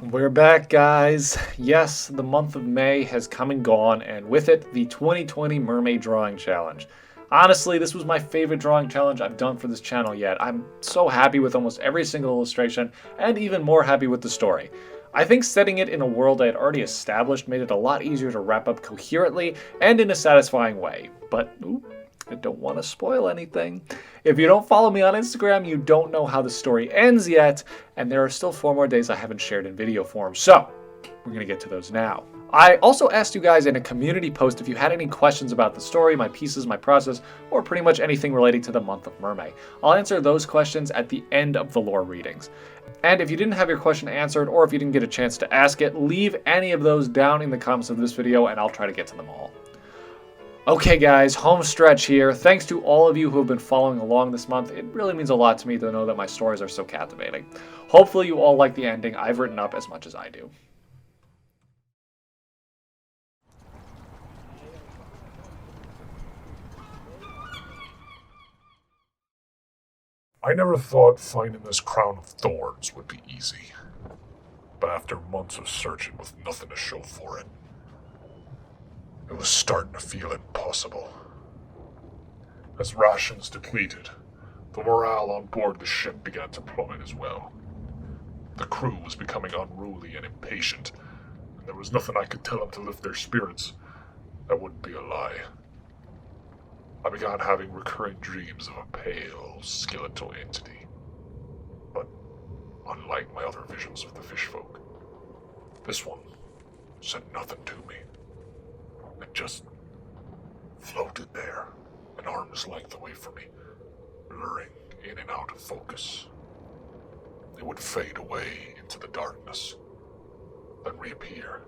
We're back, guys. Yes, the month of May has come and gone, and with it, the 2020 Mermaid Drawing Challenge. Honestly, this was my favorite drawing challenge I've done for this channel yet. I'm so happy with almost every single illustration, and even more happy with the story. I think setting it in a world I had already established made it a lot easier to wrap up coherently and in a satisfying way. But, I don't want to spoil anything. If you don't follow me on Instagram, you don't know how the story ends yet, and there are still 4 more days I haven't shared in video form, so we're going to get to those now. I also asked you guys in a community post if you had any questions about the story, my pieces, my process, or pretty much anything relating to the month of MERMAY. I'll answer those questions at the end of the lore readings. And if you didn't have your question answered, or if you didn't get a chance to ask it, leave any of those down in the comments of this video and I'll try to get to them all. Okay guys, home stretch here. Thanks to all of you who have been following along this month. It really means a lot to me to know that my stories are so captivating. Hopefully you all like the ending I've written up as much as I do. I never thought finding this crown of thorns would be easy. But after months of searching with nothing to show for it, it was starting to feel impossible. As rations depleted, the morale on board the ship began to plummet as well. The crew was becoming unruly and impatient, and there was nothing I could tell them to lift their spirits. That wouldn't be a lie. I began having recurring dreams of a pale, skeletal entity. But unlike my other visions of the fish folk, this one said nothing to me. It just floated there, an arm's length away from me, blurring in and out of focus. It would fade away into the darkness, then reappear,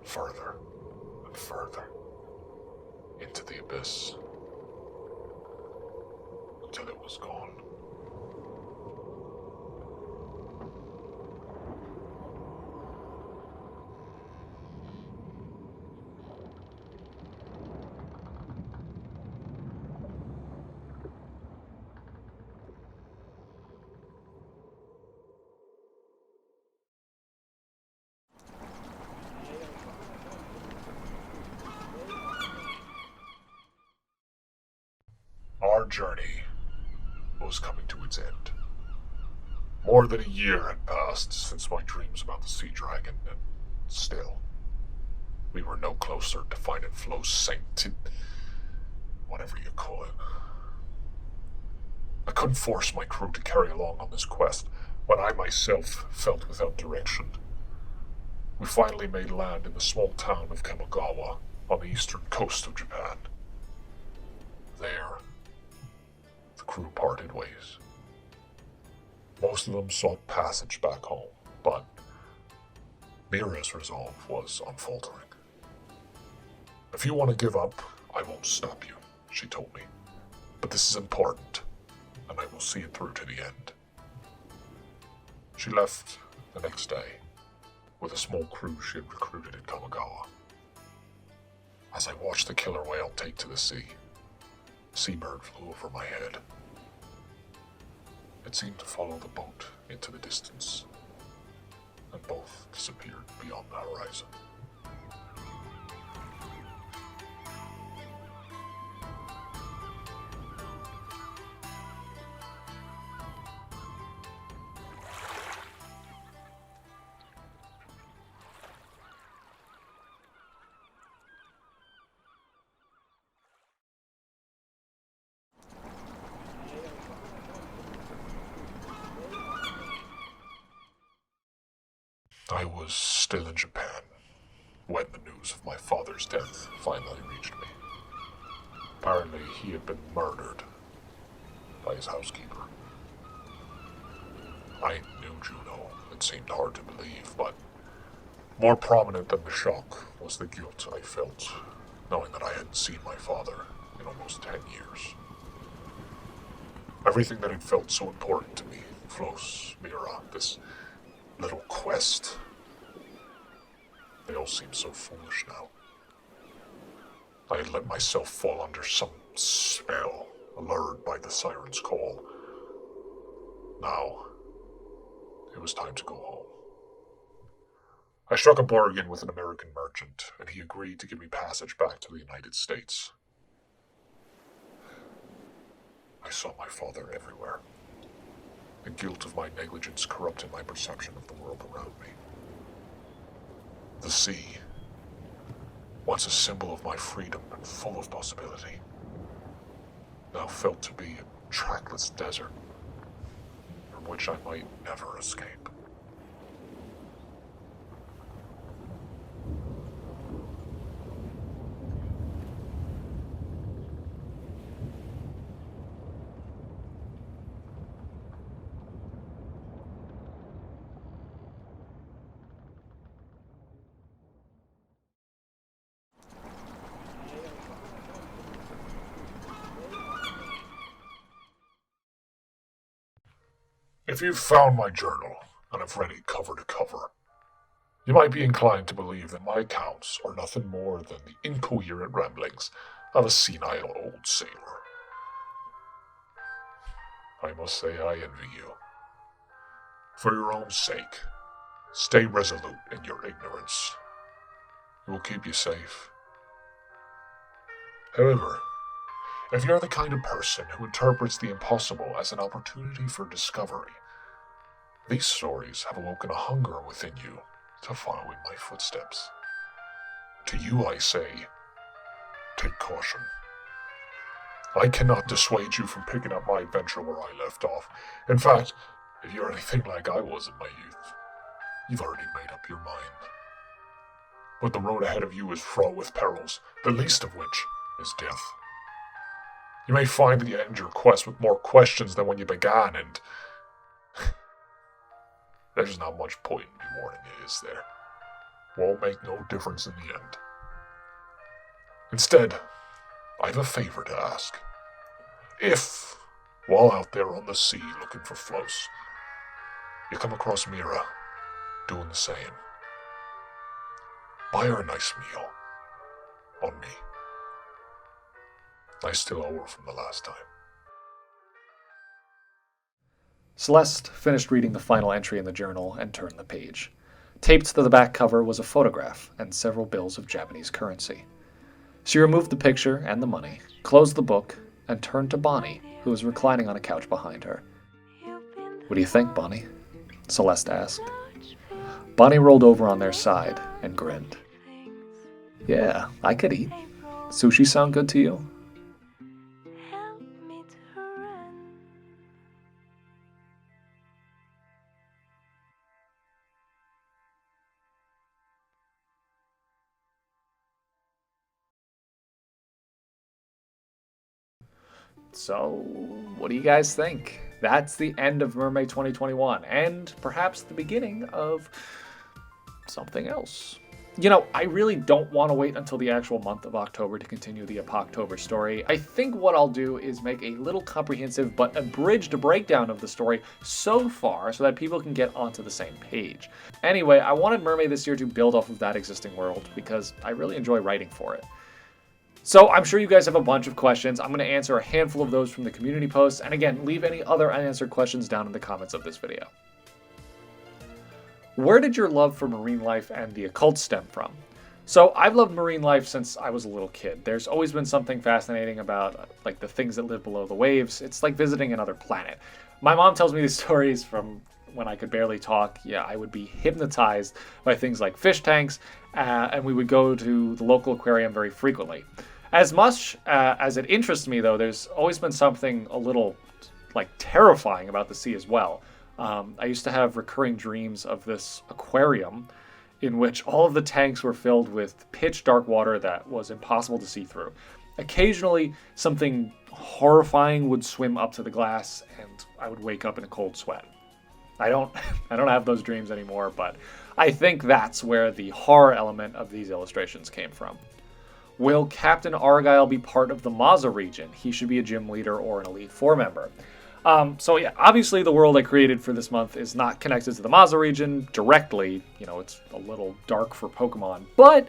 further and further, into the abyss, until it was gone. Our journey was coming to its end. More than a year had passed since my dreams about the sea dragon, and still, we were no closer to finding Flo's sanctity, whatever you call it. I couldn't force my crew to carry along on this quest when I myself felt without direction. We finally made land in the small town of Kamagawa on the eastern coast of Japan. There, the crew parted ways. Most of them sought passage back home, but Mira's resolve was unfaltering. If you want to give up, I won't stop you, she told me. But this is important, and I will see it through to the end. She left the next day with a small crew she had recruited at Kamagawa. As I watched the killer whale take to the sea, a seabird flew over my head. It seemed to follow the boat into the distance, and both disappeared beyond the horizon. I was still in Japan when the news of my father's death finally reached me. Apparently, he had been murdered by his housekeeper. I knew Juno. It seemed hard to believe, but more prominent than the shock was the guilt I felt, knowing that I hadn't seen my father in almost 10 years. Everything that had felt so important to me, Flos, Mira, this little quest, they all seem so foolish now. I had let myself fall under some spell, allured by the siren's call. Now, it was time to go home. I struck a bargain with an American merchant, and he agreed to give me passage back to the United States. I saw my father everywhere. The guilt of my negligence corrupted my perception of the world around me. The sea, once a symbol of my freedom and full of possibility, now felt to be a trackless desert from which I might never escape. If you've found my journal and have read it cover to cover, you might be inclined to believe that my accounts are nothing more than the incoherent ramblings of a senile old sailor. I must say I envy you. For your own sake, stay resolute in your ignorance. It will keep you safe. However, if you're the kind of person who interprets the impossible as an opportunity for discovery, these stories have awoken a hunger within you to follow in my footsteps. To you I say, take caution. I cannot dissuade you from picking up my adventure where I left off. In fact, if you're anything like I was in my youth, you've already made up your mind. But the road ahead of you is fraught with perils, the least of which is death. You may find that you end your quest with more questions than when you began, and there's not much point in me warning you, is there? Won't make no difference in the end. Instead, I have a favor to ask. If, while out there on the sea looking for floats, you come across Mira doing the same, buy her a nice meal. On me. I still owe her from the last time. Celeste finished reading the final entry in the journal and turned the page. Taped to the back cover was a photograph and several bills of Japanese currency. She removed the picture and the money, closed the book, and turned to Bonnie, who was reclining on a couch behind her. "What do you think, Bonnie?" Celeste asked. Bonnie rolled over on their side and grinned. "Yeah, I could eat. Sushi sound good to you?" So, what do you guys think? That's the end of Mermay 2021, and perhaps the beginning of something else. You know, I really don't want to wait until the actual month of October to continue the Apoctober story. I think what I'll do is make a little comprehensive but abridged breakdown of the story so far so that people can get onto the same page. Anyway, I wanted Mermay this year to build off of that existing world because I really enjoy writing for it. So I'm sure you guys have a bunch of questions. I'm going to answer a handful of those from the community posts, and again, leave any other unanswered questions down in the comments of this video. Where did your love for marine life and the occult stem from? So I've loved marine life since I was a little kid. There's always been something fascinating about like the things that live below the waves. It's like visiting another planet. My mom tells me these stories from when I could barely talk. Yeah, I would be hypnotized by things like fish tanks, and we would go to the local aquarium very frequently. As much as it interests me, though, there's always been something a little like terrifying about the sea as well. I used to have recurring dreams of this aquarium in which all of the tanks were filled with pitch dark water that was impossible to see through. Occasionally, something horrifying would swim up to the glass, and I would wake up in a cold sweat. I don't have those dreams anymore, but I think that's where the horror element of these illustrations came from. Will Captain Argyle be part of the Maza region? He should be a gym leader or an Elite Four member. So yeah, obviously the world I created for this month is not connected to the Maza region directly. You know, it's a little dark for Pokemon, but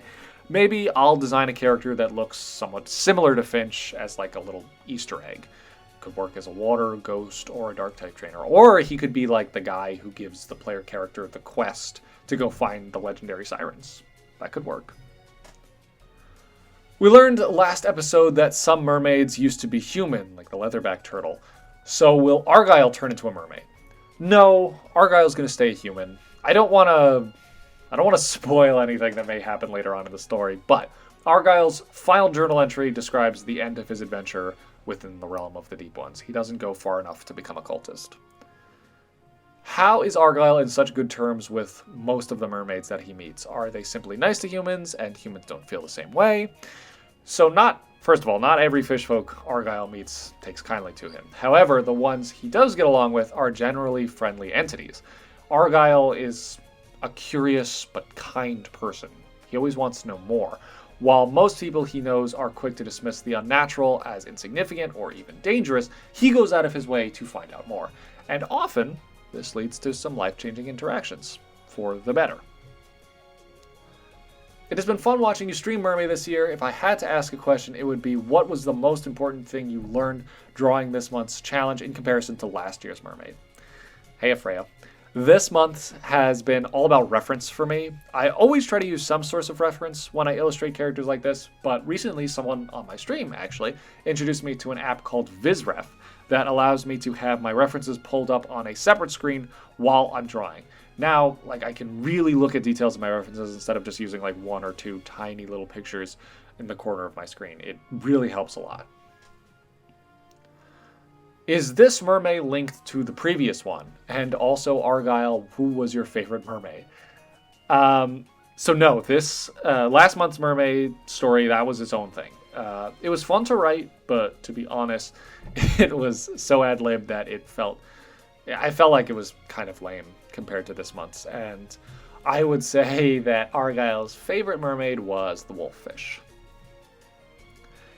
maybe I'll design a character that looks somewhat similar to Finch as like a little Easter egg. could work as a water, ghost, or a dark type trainer. Or he could be like the guy who gives the player character the quest to go find the legendary sirens. That could work. We learned last episode that some mermaids used to be human, like the leatherback turtle. So will Argyle turn into a mermaid? No, Argyle's going to stay a human. I don't want to spoil anything that may happen later on in the story, but Argyle's final journal entry describes the end of his adventure within the realm of the Deep Ones. He doesn't go far enough to become a cultist. How is Argyle in such good terms with most of the mermaids that he meets? Are they simply nice to humans and humans don't feel the same way? So first of all, not every fishfolk Argyle meets takes kindly to him. However, the ones he does get along with are generally friendly entities. Argyle is a curious but kind person. He always wants to know more. While most people he knows are quick to dismiss the unnatural as insignificant or even dangerous, he goes out of his way to find out more. And often, this leads to some life-changing interactions, for the better. It has been fun watching you stream Mermay this year. If I had to ask a question, it would be, what was the most important thing you learned drawing this month's challenge in comparison to last year's Mermaid? Hey, Afreya. This month has been all about reference for me. I always try to use some source of reference when I illustrate characters like this, but recently someone on my stream actually introduced me to an app called VizRef that allows me to have my references pulled up on a separate screen while I'm drawing. Now, I can really look at details of my references instead of just using one or two tiny little pictures in the corner of my screen. It really helps a lot. Is this mermaid linked to the previous one? And also, Argyle, who was your favorite mermaid? So no, this last month's mermaid story, that was its own thing. It was fun to write, but to be honest, it was so ad-lib that I felt like it was kind of lame compared to this month's. And I would say that Argyle's favorite mermaid was the wolffish.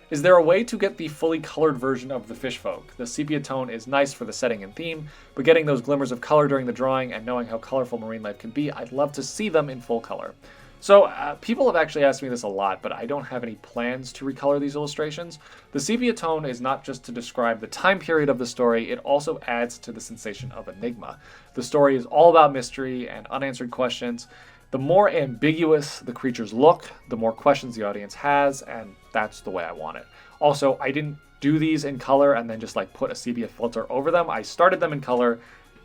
Is there a way to get the fully colored version of the fish folk? The sepia tone is nice for the setting and theme, but getting those glimmers of color during the drawing and knowing how colorful marine life can be, I'd love to see them in full color. So people have actually asked me this a lot, but I don't have any plans to recolor these illustrations. The sepia tone is not just to describe the time period of the story, it also adds to the sensation of enigma. The story is all about mystery and unanswered questions. The more ambiguous the creatures look, the more questions the audience has, and that's the way I want it. Also, I didn't do these in color and then just put a sepia filter over them. I started them in color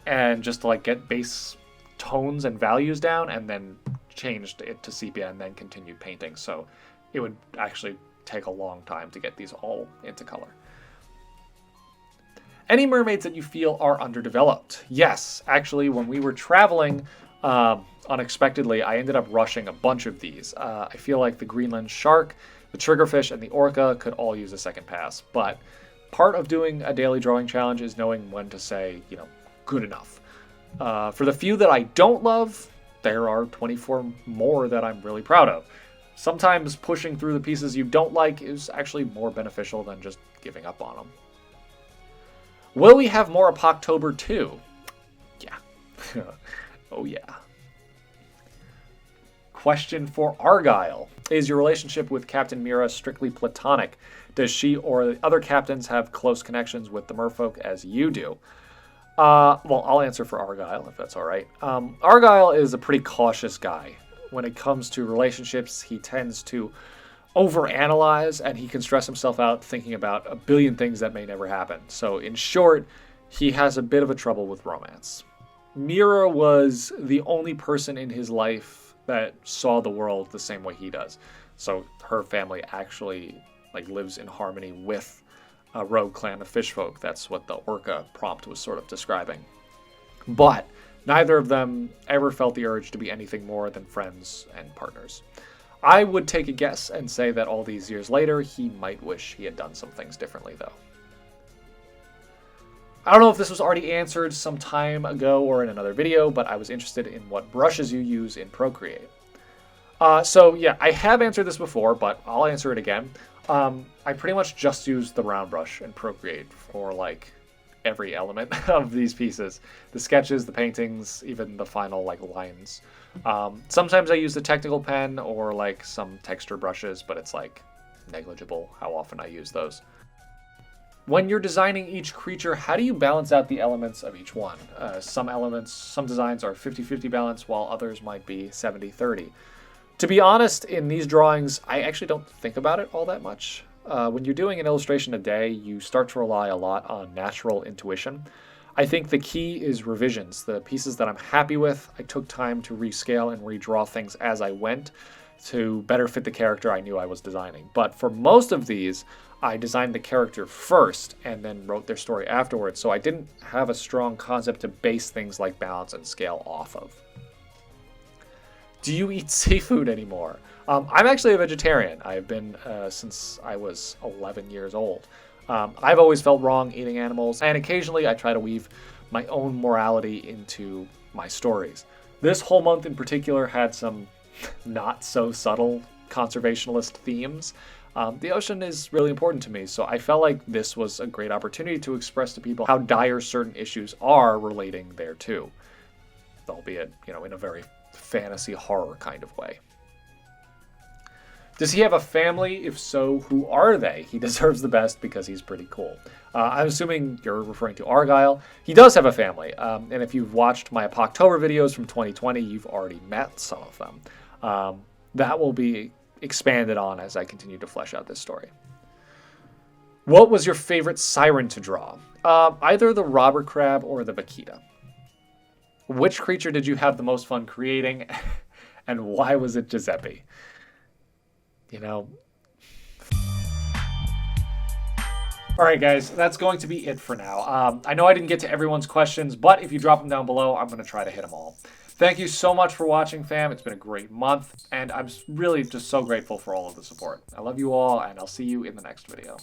and just to get base tones and values down, and then changed it to sepia and then continued painting. So it would actually take a long time to get these all into color. Any mermaids that you feel are underdeveloped? Yes, actually, when we were traveling unexpectedly, I ended up rushing a bunch of these. I feel like the Greenland shark, the triggerfish, and the orca could all use a second pass, but part of doing a daily drawing challenge is knowing when to say, good enough. For the few that I don't love, there are 24 more that I'm really proud of. Sometimes pushing through the pieces you don't like is actually more beneficial than just giving up on them. Will we have more Apoctober 2? Yeah. Oh yeah. Question for Argyle. Is your relationship with Captain Mira strictly platonic? Does she or the other captains have close connections with the merfolk as you do? Well, I'll answer for Argyle, if that's all right. Argyle is a pretty cautious guy. When it comes to relationships, he tends to overanalyze, and he can stress himself out thinking about a billion things that may never happen. So, in short, he has a bit of a trouble with romance. Mira was the only person in his life that saw the world the same way he does. So, her family actually lives in harmony with a rogue clan of fishfolk. That's what the orca prompt was sort of describing. But neither of them ever felt the urge to be anything more than friends and partners. I would take a guess and say that all these years later, he might wish he had done some things differently, though. I don't know if this was already answered some time ago or in another video, but I was interested in what brushes you use in Procreate. So yeah, I have answered this before, but I'll answer it again. I pretty much just use the round brush in Procreate for every element of these pieces. The sketches, the paintings, even the final lines. Sometimes I use the technical pen or some texture brushes, but it's negligible how often I use those. When you're designing each creature, how do you balance out the elements of each one? Some designs are 50-50 balance, while others might be 70-30. To be honest, in these drawings, I actually don't think about it all that much. When you're doing an illustration a day, you start to rely a lot on natural intuition. I think the key is revisions. The pieces that I'm happy with, I took time to rescale and redraw things as I went to better fit the character I knew I was designing. But for most of these, I designed the character first and then wrote their story afterwards, so I didn't have a strong concept to base things like balance and scale off of. Do you eat seafood anymore? I'm actually a vegetarian. I've been since I was 11 years old. I've always felt wrong eating animals, and occasionally I try to weave my own morality into my stories. This whole month in particular had some not so subtle conservationist themes. The ocean is really important to me, so I felt like this was a great opportunity to express to people how dire certain issues are relating thereto, albeit, in a very fantasy horror kind of way. Does he have a family? If so, who are they? He deserves the best because he's pretty cool. I'm assuming you're referring to Argyle. He does have a family, and if you've watched my Apoctober videos from 2020, you've already met some of them. That will be expanded on as I continue to flesh out this story. What was your favorite siren to draw? Either the robber crab or the vaquita. Which creature did you have the most fun creating, and why was it Giuseppe? Alright guys, that's going to be it for now. I know I didn't get to everyone's questions, but if you drop them down below, I'm going to try to hit them all. Thank you so much for watching, fam. It's been a great month, and I'm really just so grateful for all of the support. I love you all, and I'll see you in the next video.